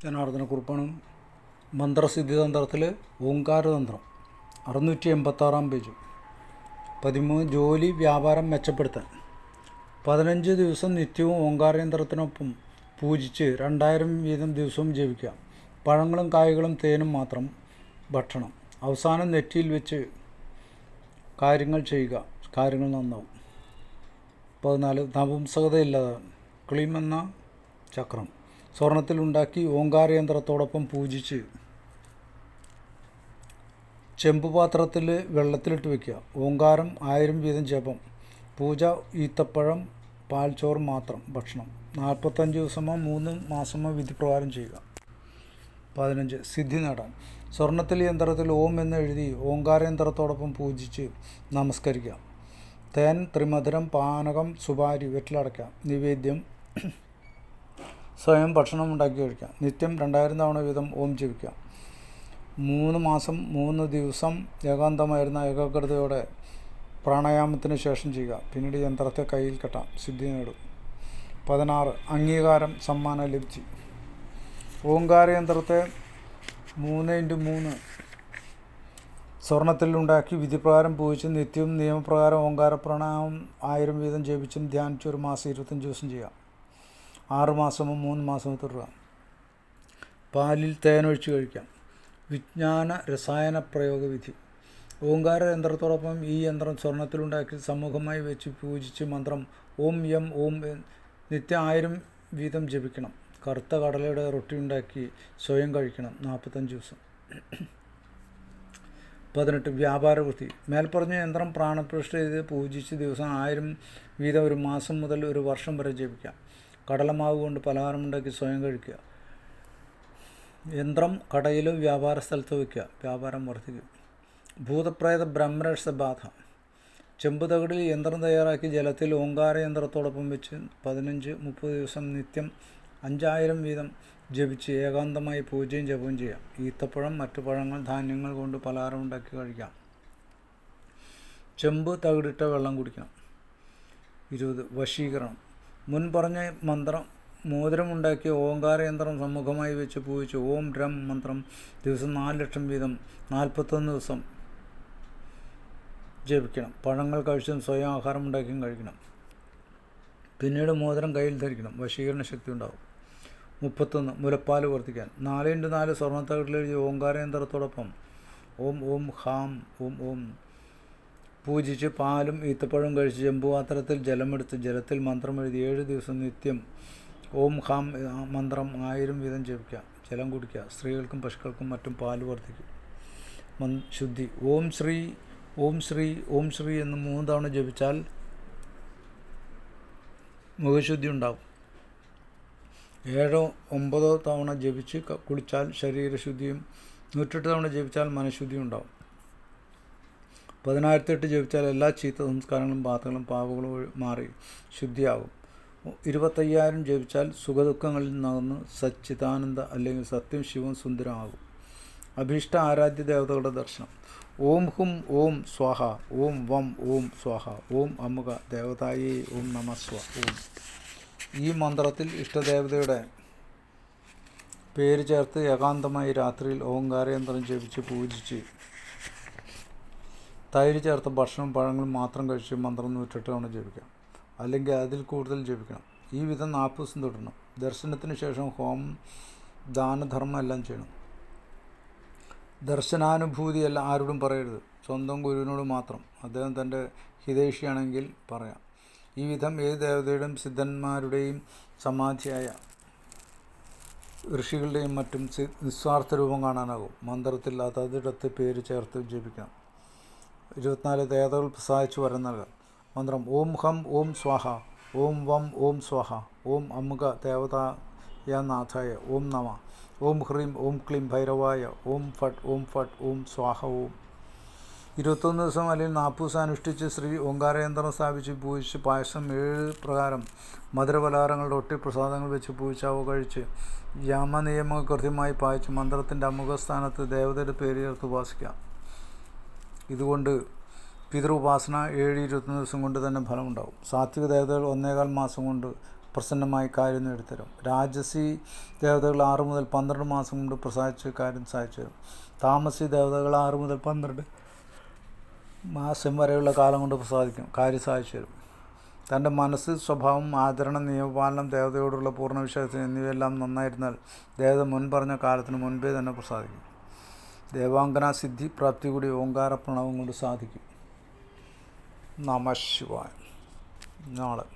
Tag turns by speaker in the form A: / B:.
A: ജനാർദ്ദനക്കുറിപ്പാണ്. മന്ത്രസിദ്ധിതന്ത്രത്തിൽ ഓങ്കാരതന്ത്രം 686 page. 13 ജോലി വ്യാപാരം മെച്ചപ്പെടുത്താൻ 15 ദിവസം നിത്യവും ഓങ്കാരയന്ത്രത്തിനൊപ്പം പൂജിച്ച് 2000 വീതം ദിവസവും ജപിക്കുക. പഴങ്ങളും കായ്കളും തേനും മാത്രം ഭക്ഷണം. അവസാനം നെറ്റിയിൽ വെച്ച് കാര്യങ്ങൾ ചെയ്യുക, കാര്യങ്ങൾ നന്നാവും. 14 നപുംസകതയില്ലാതാൻ ക്ലീം എന്ന ചക്രം സ്വർണത്തിലുണ്ടാക്കി ഓങ്കാരയന്ത്രത്തോടൊപ്പം പൂജിച്ച് ചെമ്പുപാത്രത്തിൽ വെള്ളത്തിലിട്ട് വയ്ക്കുക. ഓങ്കാരം 1000 വീതം ജപം. പൂജ ഈത്തപ്പഴം പാൽച്ചോറ് മാത്രം ഭക്ഷണം. 45 ദിവസമോ 3 മാസമോ വിധിപ്രകാരം ചെയ്യുക. 15 സിദ്ധി നേടാൻ സ്വർണത്തിൽ യന്ത്രത്തിൽ ഓം എന്ന് എഴുതി ഓങ്കാരയന്ത്രത്തോടൊപ്പം പൂജിച്ച് നമസ്കരിക്കുക. തേൻ, ത്രിമധുരം, പാനകം, സുപാരി, വെറ്റിലടയ്ക്ക നിവേദ്യം സ്വയം ഭക്ഷണം ഉണ്ടാക്കി കഴിക്കുക. നിത്യം 2000 തവണ വീതം ഓം ജപിക്കുക. 3 മാസം 3 ദിവസം ഏകാന്തമായിരുന്ന ഏകാഗ്രതയോടെ പ്രാണായാമത്തിന് ശേഷം ചെയ്യുക. പിന്നീട് യന്ത്രത്തെ കയ്യിൽ കെട്ടാം, സിദ്ധി നേടും. 16 അംഗീകാരം സമ്മാനം ലഭിച്ചു. ഓങ്കാരയന്ത്രത്തെ 3x3 സ്വർണത്തിലുണ്ടാക്കി വിധിപ്രകാരം പൂജിച്ച് നിത്യവും നിയമപ്രകാരം ഓങ്കാര പ്രണാമം 1000 വീതം ജപിച്ചും ധ്യാനിച്ച് 1 മാസം 25 ദിവസം ചെയ്യാം. 6 മാസമോ 3 മാസമോ തുടരുക. പാലിൽ തേനൊഴിച്ച് കഴിക്കാം. വിജ്ഞാന രസായന പ്രയോഗ വിധി. ഓങ്കാര യന്ത്രത്തോടൊപ്പം ഈ യന്ത്രം സ്വർണത്തിലുണ്ടാക്കി സമൂഹമായി വെച്ച് പൂജിച്ച് മന്ത്രം ഓം യം ഓം നിത്യം 1000 വീതം ജപിക്കണം. കറുത്ത കടലയുടെ റൊട്ടി ഉണ്ടാക്കി സ്വയം കഴിക്കണം. 45 ദിവസം. 18 വ്യാപാരവൃത്തി. മേൽപ്പറഞ്ഞ യന്ത്രം പ്രാണപ്രതിഷ്ഠ ചെയ്ത് പൂജിച്ച് ദിവസം 1000 വീതം 1 മാസം മുതൽ 1 വർഷം വരെ ജപിക്കാം. കടലമാവ് കൊണ്ട് പലഹാരമുണ്ടാക്കി സ്വയം കഴിക്കുക. യന്ത്രം കടയിലും വ്യാപാര സ്ഥലത്ത് വയ്ക്കുക. വ്യാപാരം വർദ്ധിക്കും. ഭൂതപ്രേത ബ്രഹ്മരക്ഷ ബാധ. ചെമ്പുതകിടിൽ യന്ത്രം തയ്യാറാക്കി ജലത്തിൽ ഓങ്കാര യന്ത്രത്തോടൊപ്പം വെച്ച് 15-30 ദിവസം നിത്യം 5000 വീതം ജപിച്ച് ഏകാന്തമായി പൂജയും ജപവും ചെയ്യാം. ഈത്തപ്പഴം, മറ്റു പഴങ്ങൾ, ധാന്യങ്ങൾ കൊണ്ട് പലഹാരം ഉണ്ടാക്കി കഴിക്കാം. ചെമ്പ് തകിടിട്ട വെള്ളം കുടിക്കണം. 20 വശീകരണം. മുൻ പറഞ്ഞ മന്ത്രം മോതിരമുണ്ടാക്കി ഓങ്കാരയന്ത്രം സമ്മുഖമായി വെച്ച് പൂജിച്ച് ഓം രം മന്ത്രം ദിവസം 4 ലക്ഷം വീതം 41 ദിവസം ജപിക്കണം. പഴങ്ങൾ കഴിച്ചും സ്വയം ആഹാരം ഉണ്ടാക്കിയും കഴിക്കണം. പിന്നീട് മോതിരം കയ്യിൽ ധരിക്കണം. വശീകരണ ശക്തി ഉണ്ടാകും. 31 മുലപ്പാൽ വർദ്ധിക്കാൻ 4x4 സ്വർണ്ണത്തകിടിലെഴുതി ഓങ്കാരയന്ത്രത്തോടൊപ്പം ഓം ഓം ഹാം ഓം ഓം പൂജിച്ച് പാലും ഈത്തപ്പഴവും കഴിച്ച് ചെമ്പുപാത്രത്തിൽ ജലമെടുത്ത് ജലത്തിൽ മന്ത്രം എഴുതി 7 ദിവസം നിത്യം ഓം ഹാം മന്ത്രം 1000 വീതം ജപിക്കുക. ജലം കുടിക്കുക. സ്ത്രീകൾക്കും പശുക്കൾക്കും മറ്റും പാല് വർദ്ധിക്കും. ശുദ്ധി. ഓം ശ്രീ ഓം ശ്രീ ഓം ശ്രീ എന്ന് 3 തവണ ജപിച്ചാൽ മുഖശുദ്ധി ഉണ്ടാകും. 7-9 തവണ ജപിച്ച് കുളിച്ചാൽ ശരീരശുദ്ധിയും 108 തവണ ജപിച്ചാൽ മനഃശുദ്ധിയും ഉണ്ടാകും. 10008 ജപിച്ചാൽ എല്ലാ ചീത്ത സംസ്കാരങ്ങളും ബാധകളും പാപങ്ങളും മാറി ശുദ്ധിയാകും. 25000 ജപിച്ചാൽ സുഖദുഃഖങ്ങളിൽ നിന്നകന്ന് സച്ചിദാനന്ദ അല്ലെങ്കിൽ സത്യം ശിവം സുന്ദരമാകും. അഭീഷ്ട ആരാധ്യ ദേവതകളുടെ ദർശനം. ഓം ഹും ഓം സ്വാഹ ഓം വം ഓം സ്വാഹ ഓം അമുക ദേവതായേ ഓം നമ സ്വ ഓം. ഈ മന്ത്രത്തിൽ ഇഷ്ടദേവതയുടെ പേര് ചേർത്ത് ഏകാന്തമായി രാത്രിയിൽ ഓങ്കാരയന്ത്രം ജപിച്ച് പൂജിച്ച് തൈര് ചേർത്ത ഭക്ഷണം പഴങ്ങളും മാത്രം കഴിച്ച് മന്ത്രം 108 തവണ ജപിക്കാം. അല്ലെങ്കിൽ അതിൽ കൂടുതൽ ജപിക്കണം. ഈ വിധം 40 ദിവസം തുടരണം. ദർശനത്തിന് ശേഷം ഹോമം, ദാനധർമ്മം എല്ലാം ചെയ്യണം. ദർശനാനുഭൂതിയല്ല ആരോടും പറയരുത്. സ്വന്തം ഗുരുവിനോട് മാത്രം. അദ്ദേഹം തൻ്റെ ഹിതൈഷിയാണെങ്കിൽ പറയാം. ഈ വിധം ഏത് ദേവതയുടെയും സിദ്ധന്മാരുടെയും സമാധിയായ ഋഷികളുടെയും മറ്റും നിസ്വാർത്ഥ രൂപം കാണാനാകും. മന്ത്രത്തിൽ അതതിടത്ത് പേര് ചേർത്ത് ജപിക്കണം. 24 ദേവതകൾ പ്രസാദിച്ച് വരം നൽകാം. മന്ത്രം ഓം ഹം ഓം സ്വാഹ ഓം വം ഓം സ്വാഹ ഓം അമുക ദേവതായ നാഥായ ഓം നമ ഓം ഹ്രീം ഓം ക്ലീം ഭൈരവായ ഓം ഫട്ട് ഓം സ്വാഹ ഓം. 21 ദിവസം അല്ലെങ്കിൽ 40 ദിവസം അനുഷ്ഠിച്ച് ശ്രീ ഓങ്കാരയന്ത്രം സ്ഥാപിച്ച് പൂജിച്ച് പായസം 7 പ്രകാരം മധുരപലഹാരങ്ങളുടെ ഒട്ടി പ്രസാദങ്ങൾ വെച്ച് പൂജിച്ചാവോ കഴിച്ച് യമനിയമങ്ങൾ കൃത്യമായി പാലിച്ച് മന്ത്രത്തിൻ്റെ അമുഖസ്ഥാനത്ത് ദേവതയുടെ പേര് ചേർത്ത് ഉപാസിക്കാം. ഇതുകൊണ്ട് പിതൃ ഉപാസന 7-21 ദിവസം കൊണ്ട് തന്നെ ഫലമുണ്ടാകും. സാത്വിക ദേവതകൾ 1.25 മാസം കൊണ്ട് പ്രസന്നമായി കാര്യം നേടിത്തരും. രാജസി ദേവതകൾ 6 മുതൽ 12 മാസം കൊണ്ട് പ്രസാദിച്ച് കാര്യം സാധിച്ചു തരും. താമസി ദേവതകൾ 6 മുതൽ 12 മാസം വരെയുള്ള കാലം കൊണ്ട് പ്രസാദിക്കും, കാര്യം സാധിച്ചു തരും. തൻ്റെ മനസ്സ്, സ്വഭാവം, ആചരണം, നിയമപാലനം, ദേവതയോടുള്ള പൂർണ്ണ വിശ്വാസം എന്നിവയെല്ലാം നന്നായിരുന്നാൽ ദേവത മുൻപറഞ്ഞ കാലത്തിന് മുൻപേ തന്നെ പ്രസാദിക്കും. ദേവാംഗന സിദ്ധി പ്രാപ്തി കൂടി ഓങ്കാര പ്രണവം കൊണ്ട് സാധിക്കും. നമഃ ശിവായ. നാളെ